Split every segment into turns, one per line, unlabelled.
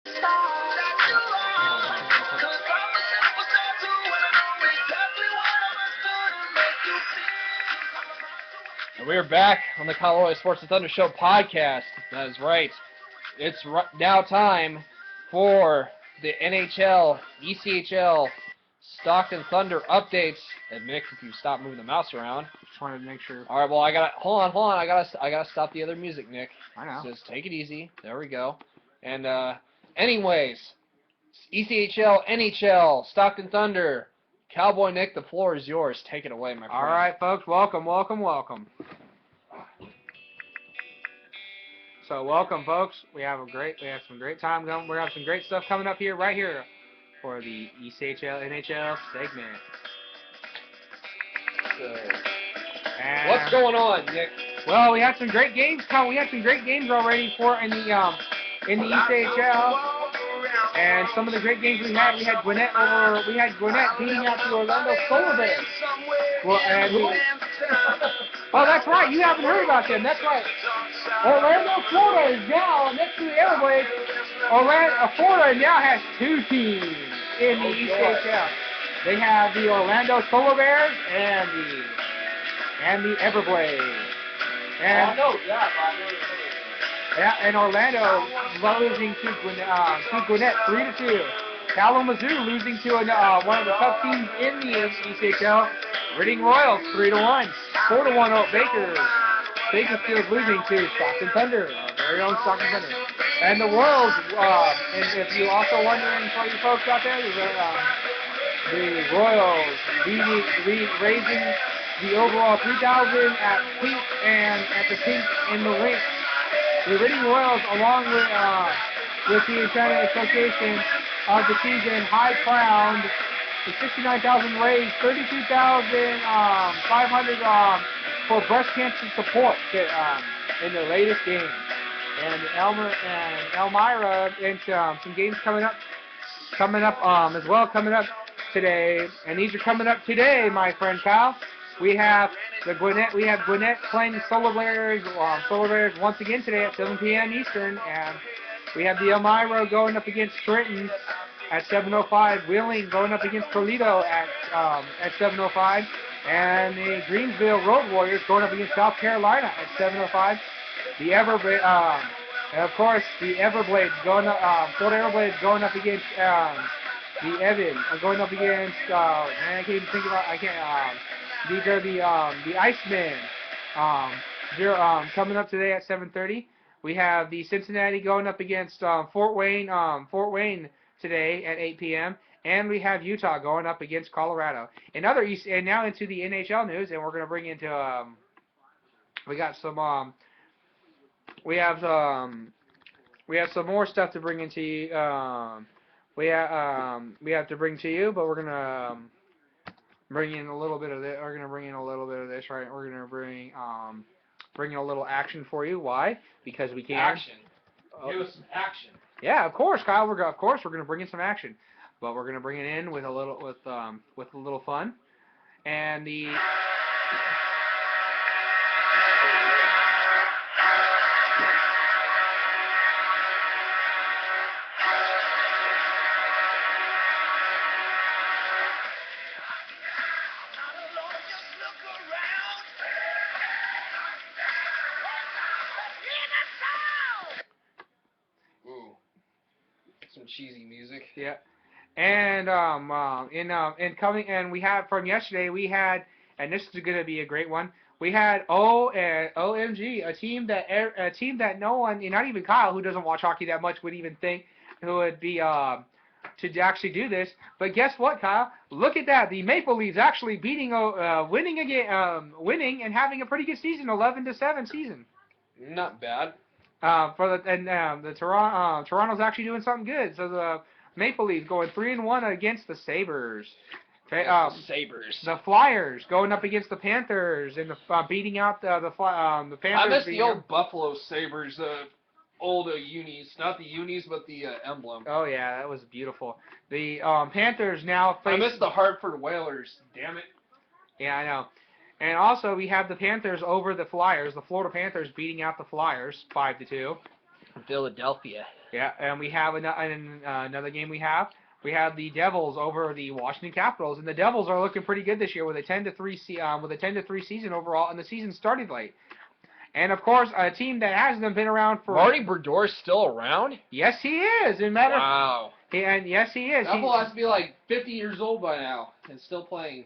And we're back on the Cowboy Sports and Thunder Show podcast. That is right. It's now time for the NHL, ECHL, Stockton Thunder updates. And Nick, if you stop moving the mouse around.
Just wanted to make sure.
All right. Well, hold on. I gotta stop the other music, Nick.
I know.
Just take it easy. There we go. And anyways, ECHL, NHL, Stockton Thunder. Cowboy Nick, the floor is yours. Take it away, my friend.
All right, folks. Welcome. So welcome, folks. We have some great time going. We have some great stuff coming up here, right here, for the ECHL NHL segment.
So, what's going on, Nick?
Well, we had some great games We had some great games already in the ECHL. And some of the great games we had Gwinnett beating out the Orlando Solar Bears. Oh, that's right. You haven't heard about them. That's right. Orlando, Florida is now next to the Everblades. Florida now has two teams in the ECHL. They have the Orlando Solar Bears and the Everblades. And and Orlando losing to Gwinnett 3-2. Kalamazoo losing to one of the top teams in the ECHL. Reading Royals 3-1. 4-1 Bakersfield losing to Stockton Thunder, our very own Stockton Thunder. And the Royals, and if you're also wondering for you folks out there, the Royals raising the overall 3,000 at Pink and at the Pink in the rink. The Reading Royals, along with the China Association of the season, high-crowned the 69,000 raised, 32,500 for breast cancer support in their latest game. And Elmira and some games coming up as well coming up today. And these are coming up today, my friend Kyle. We have Gwinnett playing the Solar Bears once again today at 7 p.m. Eastern, and we have the Elmira going up against Trenton at 7:05. Wheeling going up against Toledo at 7:05, and the Greensville Road Warriors going up against South Carolina at 7:05. The Everblades going up, Florida Everblades going up against the Evan, going up against I can't even think about these are the Icemen. Coming up today at 7:30. We have the Cincinnati going up against Fort Wayne today at 8 p.m. And we have Utah going up against Colorado. And now into the NHL news, and we're going to bring into we have some more stuff to bring into we have to bring to you, but we're going to bring in a little bit of this. We're going to bring in a little bit of this, right? We're going to bring in a little action for you. Why? Because we can.
Action. Give us some action.
Yeah, of course, Kyle. We're going to bring in some action, but we're going to bring it in with a little fun, and the.
Some cheesy music.
Yeah. And we have from yesterday, we had, and this is going to be a great one. We had OMG, a team that no one, not even Kyle, who doesn't watch hockey that much, would even think who would be to actually do this. But guess what, Kyle? Look at that. The Maple Leafs actually winning and having a pretty good season, 11-7 season.
Not bad.
The Toronto's actually doing something good. So the Maple Leafs going 3-1 against the Sabres.
The
Flyers going up against the Panthers and beating out the Panthers.
I miss the old Buffalo Sabres, the old unis, not the unis, but the emblem.
Oh yeah, that was beautiful. The Panthers now face.
I miss the Hartford Whalers. Damn it.
Yeah, I know. And also we have the Panthers over the Flyers. The Florida Panthers beating out the Flyers 5-2.
Philadelphia.
Yeah, and we have another game we have. We have the Devils over the Washington Capitals, and the Devils are looking pretty good this year with a 10-3 season overall, and the season started late. And of course, a team that hasn't been around for.
Marty Berdore's still around?
Yes, he is.
Wow.
And yes, he is.
That fool has to be like 50 years old by now and still playing.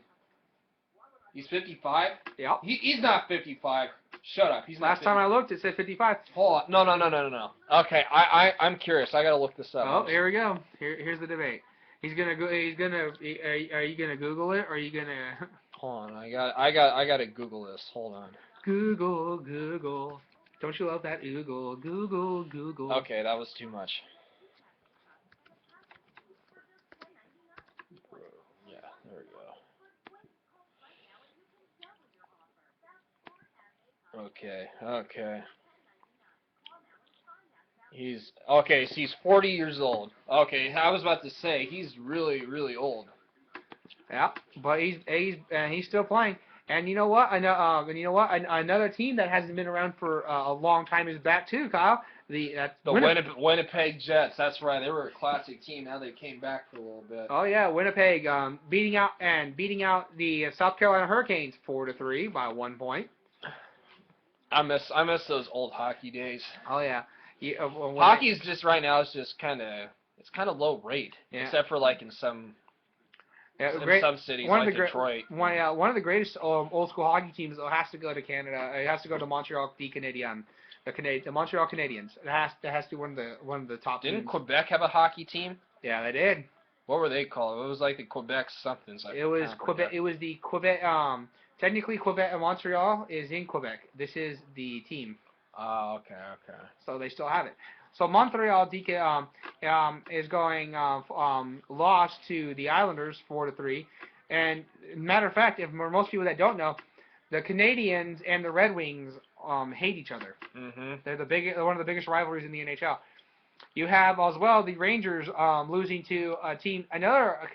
He's 55?
Yep.
He's not 55. Shut up. He's not.
Last time I looked, it said 55.
Hold on. No. Okay, I'm curious. I gotta look this up.
Oh, here we go. Here's the debate. He's gonna go. He's gonna. Are you gonna Google it, or are you gonna?
Hold on. I gotta Google this. Hold on.
Google. Don't you love that? Google.
Okay, that was too much. Yeah, there we go. Okay. So he's 40 years old. Okay, I was about to say he's really, really old.
Yeah, but he's still playing. And you know what? Another team that hasn't been around for a long time is back too, Kyle. The
Winnipeg Jets. That's right. They were a classic team. Now they came back for a little bit.
Oh yeah, Winnipeg beating out the South Carolina Hurricanes 4-3 by 1 point.
I miss those old hockey days.
Oh yeah.
Hockey's just right now is just kind of low rate, except for like in some cities like Detroit.
One of the greatest old school hockey teams has to go to Canada. It has to go to Montreal the Montreal Canadiens. It has to be one of the top
Didn't
teams.
Quebec have a hockey team?
Yeah, they did.
What were they called? It was like the Quebec something.
It was Quebec. It was the Quebec. Technically, Quebec and Montreal is in Quebec. This is the team.
Oh, okay.
So they still have it. So Montreal is going lost to the Islanders 4-3. And matter of fact, if most people that don't know, the Canadians and the Red Wings hate each other.
Mm-hmm.
They're one of the biggest rivalries in the NHL. You have as well the Rangers losing to a team. Canada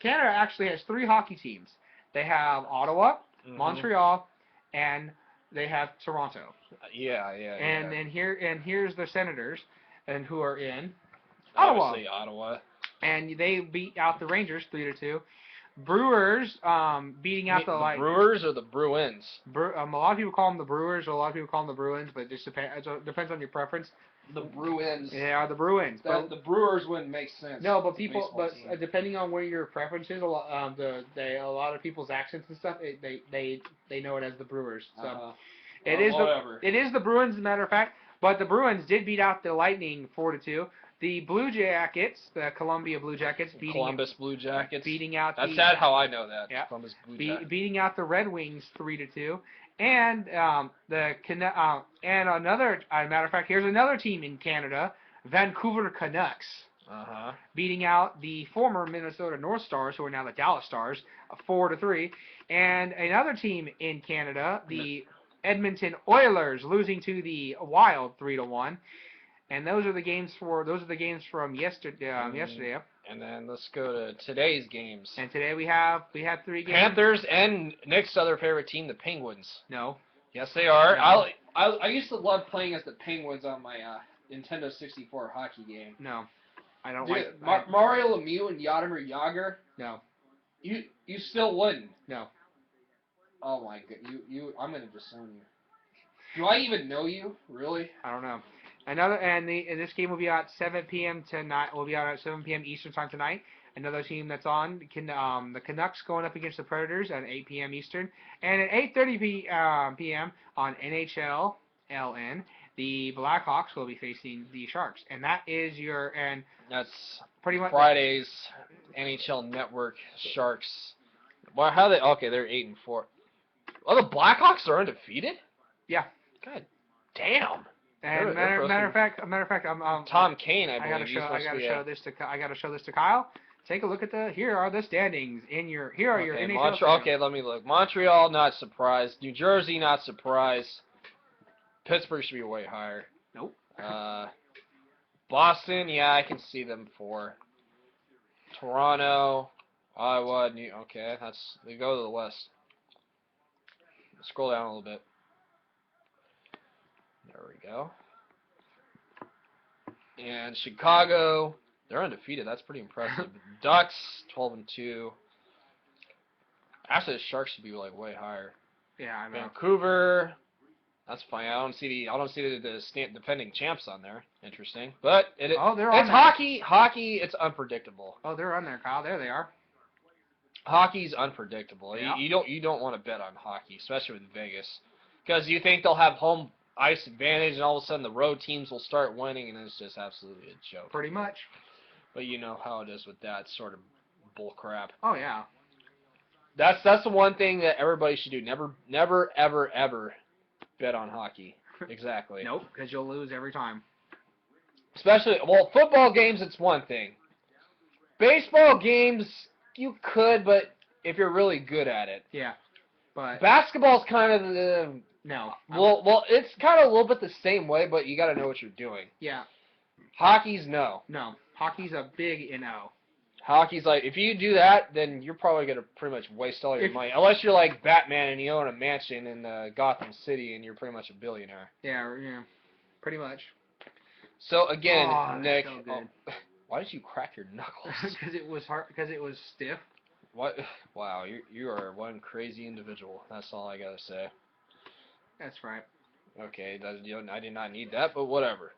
actually has 3 hockey teams. They have Ottawa, Montreal, and they have Toronto. And here's the Senators, and who are in Ottawa.
Obviously Ottawa.
And they beat out the Rangers 3-2. Brewers beating out the
Brewers or the Bruins.
A lot of people call them the Brewers, or a lot of people call them the Bruins, but it just depends on your preference.
The Bruins.
Yeah, the Bruins.
The Brewers wouldn't make sense.
No, but depending on where your preference is, a lot of people's accents and stuff, they know it as the Brewers. So it is the Bruins, as a matter of fact. But the Bruins did beat out the Lightning 4-2. The Blue Jackets, the Columbus Blue Jackets, beating out.
That's sad how I know that.
Yeah.
Columbus Blue Jackets.
Beating out the Red Wings 3-2. And another matter of fact, here's another team in Canada, Vancouver Canucks, beating out the former Minnesota North Stars, who are now the Dallas Stars, 4-3, and another team in Canada, the Edmonton Oilers, losing to the Wild 3-1. And those are the games from yesterday.
And then let's go to today's games.
And today we have 3 games.
Panthers and Nick's other favorite team, the Penguins.
No.
Yes, they are.
No.
I used to love playing as the Penguins on my Nintendo 64 hockey game.
No, I don't
Mario Lemieux and Yadimir Yager.
No.
You still wouldn't.
No.
Oh my god, I'm gonna disown you. Do I even know you? Really?
I don't know. This game will be out 7 p.m. tonight. Will be out at 7 p.m. Eastern time tonight. Another team that's on the Canucks going up against the Predators at 8 p.m. Eastern, and at 8:30 p.m. on NHL LN, the Blackhawks will be facing the Sharks, and that's pretty much
Friday's NHL Network Sharks. Well, how they? Okay, they're 8-4. Oh, the Blackhawks are undefeated.
Yeah.
God damn.
And matter of fact, I'm
Tom Kane. I gotta
show this to Kyle. Take a look at here are the standings your NHL.
Montreal. Okay, let me look. Montreal, not surprised. New Jersey, not surprised. Pittsburgh should be way higher.
Nope.
Boston, yeah, I can see them 4. Toronto, Ottawa, okay, they go to the west. Scroll down a little bit. There we go. And Chicago, they're undefeated. That's pretty impressive. Ducks, 12-2. Actually, the Sharks should be like way higher.
Yeah, I know.
Vancouver, that's fine. I don't see the defending champs on there. Interesting, but
they're on
it's
there.
hockey. Hockey, it's unpredictable.
Oh, they're on there, Kyle. There they are.
Hockey's unpredictable.
Yeah.
You don't want to bet on hockey, especially with Vegas, because you think they'll have home ice advantage, and all of a sudden the road teams will start winning, and it's just absolutely a joke.
Pretty much.
But you know how it is with that sort of bull crap.
Oh yeah.
That's the one thing that everybody should do. Never, ever bet on hockey. Exactly.
Nope, because you'll lose every time.
Especially, well, football games, it's one thing. Baseball games, you could, but if you're really good at it.
Yeah. But
basketball's kind of the...
No.
Well, it's kind of a little bit the same way, but you got to know what you're doing.
Yeah.
Hockey's no.
No. Hockey's a big no.
Hockey's like, if you do that, then you're probably going to pretty much waste all your money. Unless you're like Batman and you own a mansion in Gotham City and you're pretty much a billionaire.
Yeah, pretty much.
So, again, Nick,
so
why did you crack your knuckles?
Because it was hard. Because it was stiff.
What? Wow, you are one crazy individual. That's all I got to say.
That's right.
Okay, I did not need that, but whatever.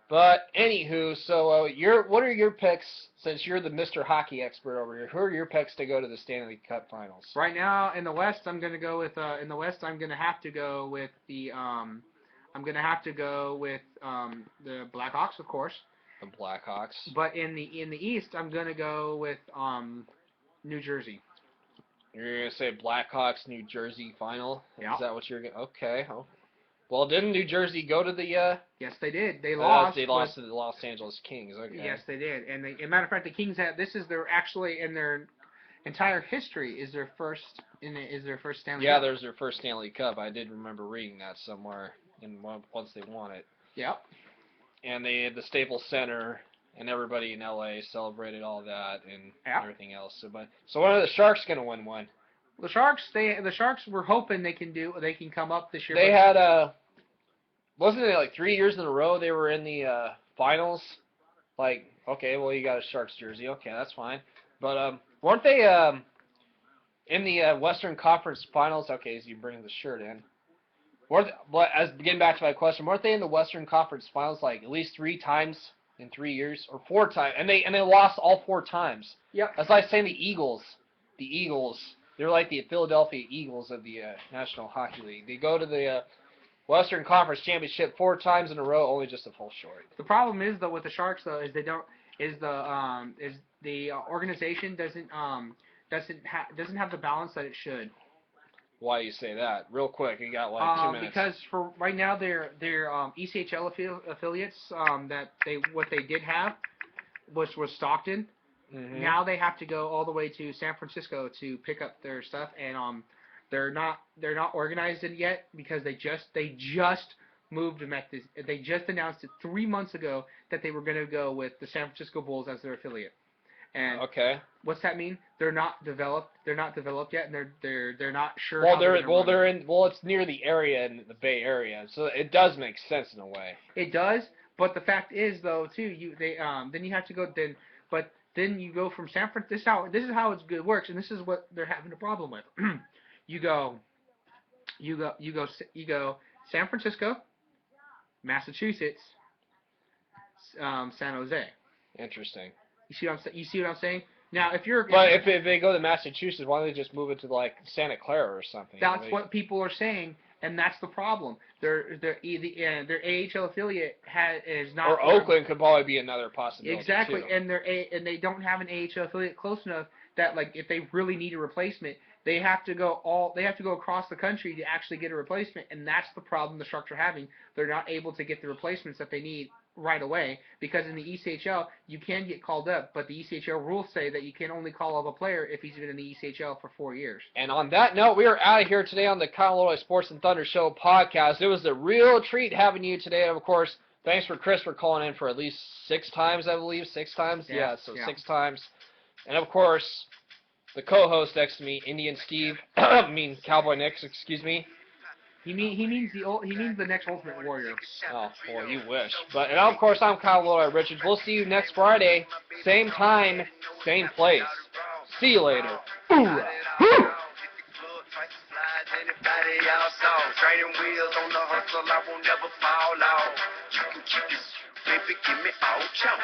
But anywho, so what are your picks? Since you're the Mr. Hockey expert over here, who are your picks to go to the Stanley Cup Finals?
Right now in the West, I'm gonna go with the Blackhawks, of course.
The Blackhawks.
But in the East, I'm gonna go with New Jersey.
You're gonna say Blackhawks New Jersey final?
Yeah.
Is that what you're gonna? Okay. Oh. Well, didn't New Jersey go to the?
Yes, they did. They lost.
They lost to the Los Angeles Kings. Okay.
Yes, they did. And as a matter of fact, the Kings this is their actually in their entire history is their first Stanley Cup.
Yeah, there's their first Stanley Cup. I did remember reading that somewhere. Once they won it.
Yep.
And they had the Staples Center, and everybody in LA celebrated all that and everything else. So when are the Sharks gonna win one?
The Sharks were hoping they can come up this year.
They had wasn't it like 3 years in a row they were in the finals? Like, okay, well you got a Sharks jersey, okay, that's fine. But weren't they in the Western Conference Finals? Okay, so you bring the shirt in. Getting back to my question, weren't they in the Western Conference Finals like at least 3 times in 3 years, or 4 times? And they lost all 4 times.
Yep.
That's like saying the Eagles. The Eagles. They're like the Philadelphia Eagles of the National Hockey League. They go to the Western Conference Championship 4 times in a row, only just to fall short.
The problem is though with the Sharks though is the organization doesn't have the balance that it should.
Why do you say that? Real quick, you got like 2 minutes.
Because for right now their ECHL affiliates what they did have was Stockton.
Mm-hmm.
Now they have to go all the way to San Francisco to pick up their stuff, and they're not organized it yet because they just moved them at this. They just announced it 3 months ago that they were going to go with the San Francisco Bulls as their affiliate. And
okay,
what's that mean? They're not developed. They're not developed yet, and they're not sure.
It's near the area in the Bay Area, so it does make sense in a way.
It does, but the fact is though too, then you have to go Then you go from San Francisco. This is how it's good works, and this is what they're having a problem with. You go San Francisco, Massachusetts, San Jose.
Interesting.
You see what I'm saying? Now, if
they go to Massachusetts, why don't they just move it to like Santa Clara or something?
That's what people are saying, and that's the problem. Their AHL affiliate is not.
Or Oakland could probably be another possibility.
Exactly,
too.
and they don't have an AHL affiliate close enough that like if they really need a replacement, they have to go across the country to actually get a replacement, and that's the problem the Sharks are having. They're not able to get the replacements that they need right away because in the ECHL you can get called up, but the ECHL rules say that you can only call up a player if he's been in the ECHL for 4 years.
And on that note, we are out of here today on the Cowboy Sports and Thunder Show podcast. It was a real treat having you today, and of course, thanks for Chris for calling in for at least 6 times, I believe. 6 times? Yeah, 6 times. And of course, the co-host next to me, Indian Steve, Cowboy Nick, excuse me.
He means the next Ultimate Warrior.
Oh, boy, you wish. But, and of course, I'm Kyle Lloyd Richards. We'll see you next Friday, same time, same place. See you later.
Hoorah!
Anybody else on training wheels on the hustle, I won't never fall off. You can keep this, baby, give me all chunk.